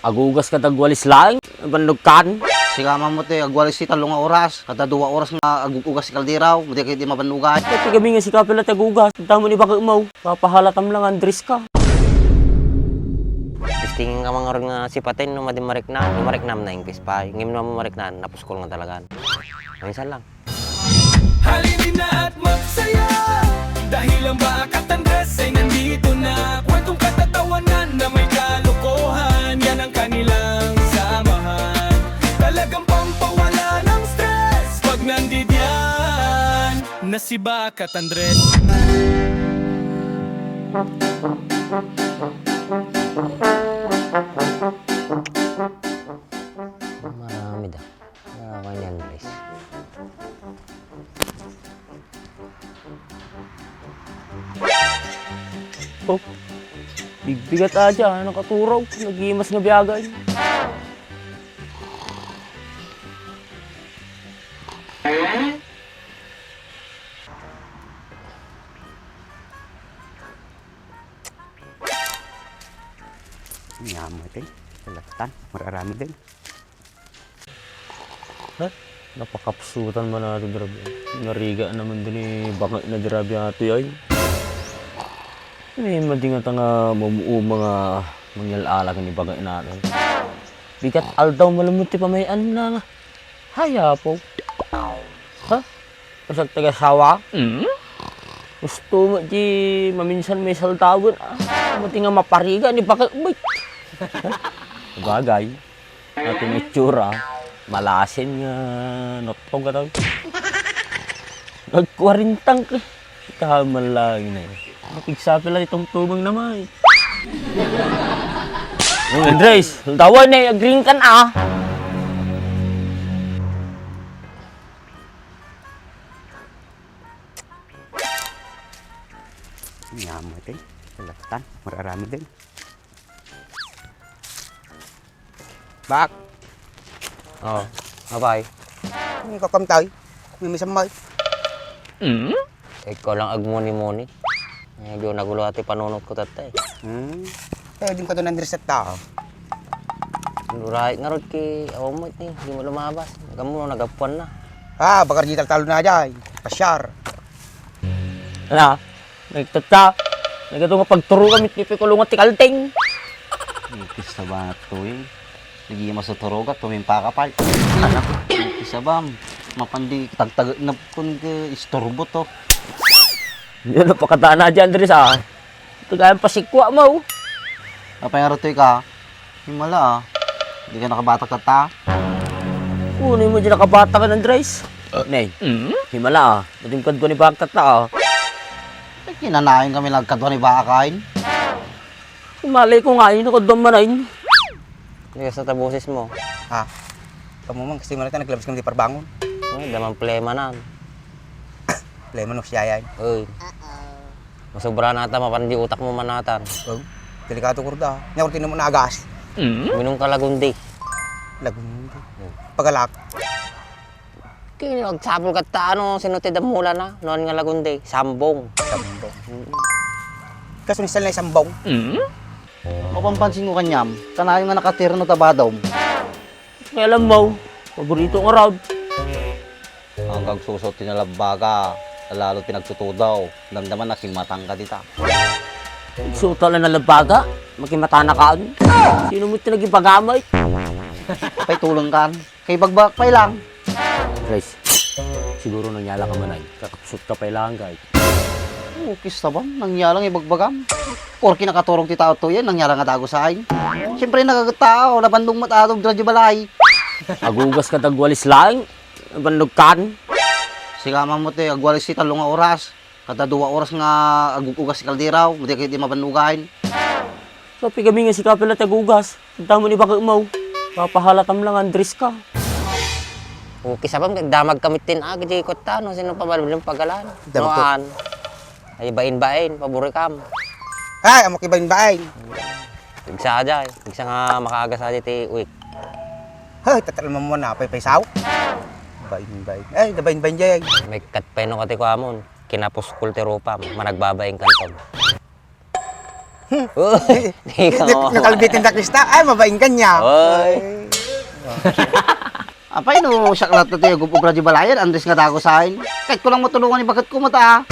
Agugas ka tagwalis lang, bandugkan. Sigama mo te, agwalis si talong nga oras. Kada 2 oras nga agugas si kaldiraw. Hindi kayo di mabanugay. Pati kami nga si kapila tagugas. Tamo ni baka umaw. Papahalatam lang Andres ka. Tingin nga mga rin nga sipatin no madimarik na. Marik nam na yung pispay. Ngim na marik na, napuskol nga talaga. Minsan lang. Halinin na at magsaya dahil ang Bakat Andres ay nandito na. Kwentong katatawanan na may kalokohan, yan ang kanilang samahan. Talagang pampawala ng stress pag nandidyan na si Bakat Andres. Marami dah. Marami yan guys. Oh, bigbigat aja, nakaturaw. Nagimas nga biyagay. Yaman te, kalatan, mararami din. Ha? Napakapsutan man natin, grabe. Nariga naman din baka na grabe ato ay. May madingat nga mamuo mga mangyalala ni bagay natin. Bigat aldaw malamuti pamayan na nga. Haya po. Ha? Pasag taga-sawa? Gusto mo di maminsan may saltawin. Mati nga mapariga ni bakit ubay. Bagay. Ating itsura. Malasin nga. Notong ka daw. Nag-40 ka. Kaman lang na yun. Napigsapi lang itong tumang naman. Oh, Andres, tawan na yung kan ah. Yaman te, kalatan, mararami din. Bak, Oh, abay. hindi ka kamtay. May misamay. Ikaw lang agmuni-muni. Medyo nagulo ati panunod ko tatay. Kaya din ka doon Andres at tao. Luray nga rod ki awamot ni, hindi mo lumabas. Nagamuno nagapuan na. Bakar di talo na dyan. Pasyar. Ano? Nagtata. Nagado nga pagturo kami ni Pikulungan ti Kalting. Isa ba na ito eh? Lagi masuturo ka, tumimpa ka pa. Anak, isa ba? Mapandi, tagtag na kung istorbo to. Yan ang pakataan na dyan, Andres ah. Ito gayang pasikwa mo. Napangarotoy ka, himala ah. Hindi ka nakabatak ka ta. Kunin mo dyan nakabata ka, Andres. Nay, himala ah. Natingkad ko ni Bagtat na ah. Kinanain kami nagkadwa ni Bakain. Malay ko nga yun, nakadam manayin. Hindi ka sa tabusis mo. Kamu mang kasi malata naglabas kami di parbangon. Ay, damang plema na. Lemon of siyayay. Uy. Masobra nata, mapandi utak mo manatan. Oh, delikado kurda. Nyakurtin mo na agas. Minong ka lagundi. Lagundi. Pagalak. Kaya nagsabol ka ta, ano, sinutid ang mula na. Noon nga lagundi, sambong. Sambong. Kaso nisal na isambong. Mapampansin ko kanyam, kanayon nga nakatira no tabadaw. Kaya alam mo, paborito ang round. Hanggang susot tinalabaga, lalo pinagtutudaw. Damdaman na kimatang ka dita. Suta lang na labaga, makimatana ka. Sino mo tinagipagamay? Pay tulong kan, kay bagbak pay lang. Guys, siguro nangyala ka manay. Kakapsut ka pa ilang guys. Ukis na ba? Nangyalang ibagbagam. Or kinakaturog ti tao to yan, nangyalang nga dago sa akin. Siyempre nagagtao, nabandong matadog dradyo balay. Agugas ka tagwalis lang, bandugkan. Sigama mo te, agwalis si talong nga oras. Kada 2 oras nga agugas si kaldiraw, hindi kayo di mabanugahin. Sabi kami nga si kapila tagugas. Tamo ni baka umaw. Papahalatam lang Andres ka. Okay, sabang damag kamit din agad di ko ta, no, sino pa balong pagalan. Damag ko. Noan. Ay bain-bain, paborikam. Ay, amo kibain-bain. Igsa aja, igsa nga makaagas aja ti uwik. Hey, tatal mo muna, pay-paysaw. Bain-bain. Ay, dabain-bain jay. May katpeno kati ko amon, kinapuskul ti rupa, managbabaing kanton. Uy, di ka Nakalbitin na Krista, ay, mabaing ka niya. Uy. Apay no, siya kalat na tayo, gupog radyo balayan, Andres nga dago sa akin. Kahit ko lang matulungan ni bakit kumata.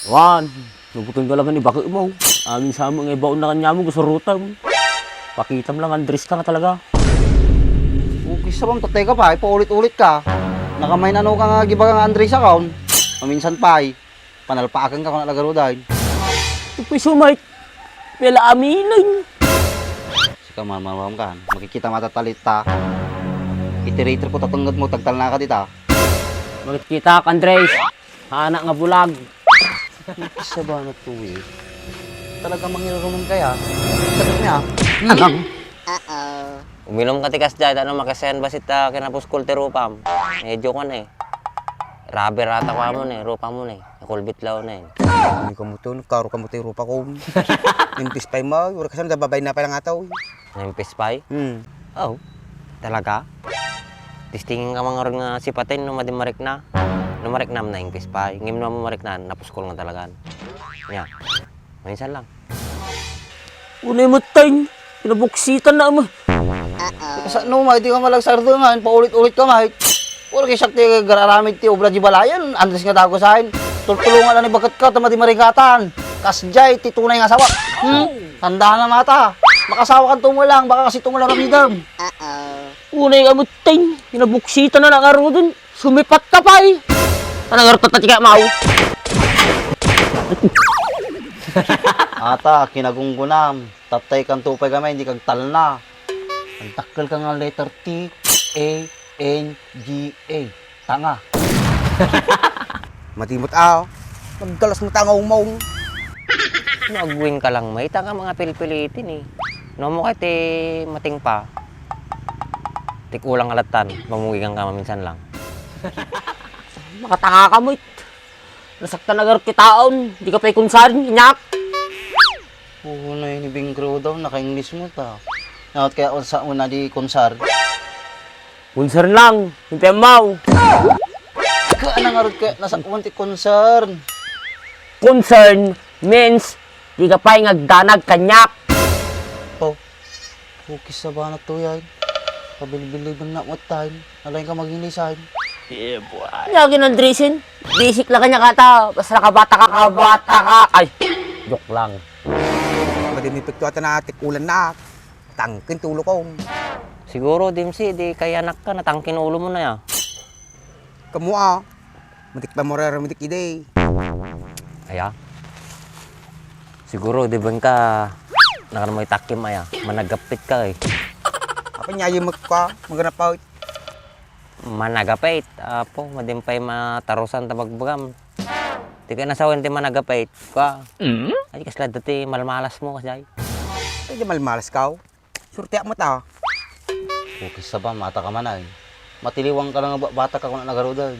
Wan, nabutong ka lang ni bakit mo. Aming sama nga ibaon na kanya mo, gusto ruta mo. Pakita mo lang, Andres ka nga talaga. Okay sa bang tatay ka pa, paulit-ulit ka. Nakamay na ka nga giba nga Andres account. Maminsan pa ay, panalpaakan ka kung nalagaro dahil. Ito po'y sumait. Pila aminan. Sika mamamam ka, makikita matatalit ta. Iterator ko tatunggot mo, tagtal na ka dita. Bakit kita ka, Andres? Hana nga bulag. Isa ba na to eh? Talagang mangirurumon kaya. Sakit niya. Uminom ka tikas dyan, ano makasayan basit kinapuskul ti rupam. Medyo ko na eh. Rubber ata ka mo na eh, rupa mo na eh. Nakulbit lao na eh. Hindi ka mo to, karo ka mo tayo rupa ko. Nimpis pa mo, wala kasi nababay na pala nga tao. Naimpis pa'y? Oh, talaga? Tistingin ka mga rin nga sipatin nung madimarik na. Numarik na impis pa. Ngim na marik na, napuskol nga talagan. Nya, minsan lang. Unay mo tayo. Pinabuksitan na mo. Sa no, mahit ka malagsardo nga, paulit-ulit ka mahit. Wala kay sakti gararamid ti obra di balayan, Andres nga dago sa akin. Tultulungan na ni bakat ka, tamadi marigatan. Kasjay, ti tunay nga sawa. Tandaan na mata. Makasawa kang tumulang, baka kasi tumulang ramidam. Unay ka mo tayo. Pinabuksitan na nakaro dun. Sumipat ka pa eh. Anong artot na tika mau? Ata, kinagunggunam. Tatay kang tupay kami, hindi kag talna. Ang takkel ka nga letter T, A, N, G, A. Tanga. Matimot magdalas mo tangaw mo. Mag-win ka lang, may taka mga pilipilitin eh. No mo kahit mating pa. Tikulang alatan, mamuwigan ka maminsan lang. Makatanga ka mo it. Nasaktan na garo kitaon. Di ka pa'y kunsarin, inyak. Oo na yun, ibing grow daw, naka-English mo ta. Nakot kaya sa una di konsar. Kunsarin lang. Hintay mau. Ka na nga rin kaya nasa unti concern. Concern means di ka pa'y ngagdanag kanyak. Oh, okay sa ba na to yan? Pabilib-bilib na mo tayo. Alayin ka mag-Englishan. Lagi ng dressing. Basic lang kanya kata. Basta nakabata ka. Ay, joke lang. Madinipikto ata na tikulan na. Tangkin tulo ko. Siguro, Dimsi, di kaya anak ka, natangkin ulo mo na ya. Kamu matik pa mo raramitik ide. Aya? Siguro, di ba ka, nakanamoy takim aya, managapit ka eh. Apa niya yung ka, maganap pa. Managapit, apo, madimpay matarusan tabagbagam. Di ka nasawan ti managapit, ka. Ay, kasla dati malmalas mo kasi. Ay, di malmalas ka. Surti mo ta. Okay sa ba, mata ka man ay. Matiliwang ka lang nga bata ka kung nagarudan.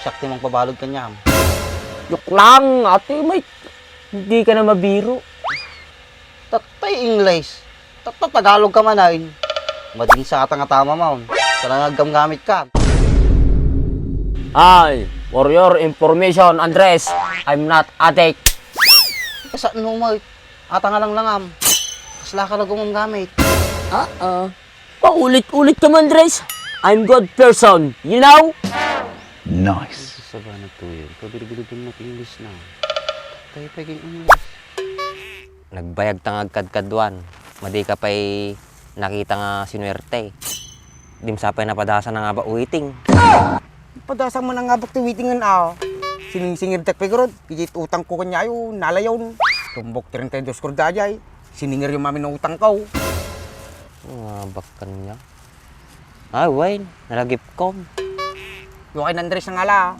Sakti mong pabalod ka niya. Joke lang, ate, may. Hindi ka na mabiro. Tatay English. Tagalog ka man ay. Mading sa ata nga tama maun. Talagang gamit ka. Ay, for your information, Andres, I'm not addict. Sa no mo, ata nga lang langam. Kasla ka lang gamit. Paulit-ulit ka man, Andres. I'm good person, you know? Sa ba na to yun? Pabilib-bilibin na English na. Tayo paging English. Nagbayag tangag kadkadwan. Madi ka pa'y nakita nga sinuwerte. Dimsapay na padasan na nga ba uiting. Padasang mo na nga bakti waitingan Sining-singir tak pegorod. Pijit utang ko kanya yun, nalayaw. Tumbok 32 kurda ajay. Siningir yung mami ng utang ko. Bakan niya. Ay, Wayne, nalagip ko. Yung kay Andres ang ala.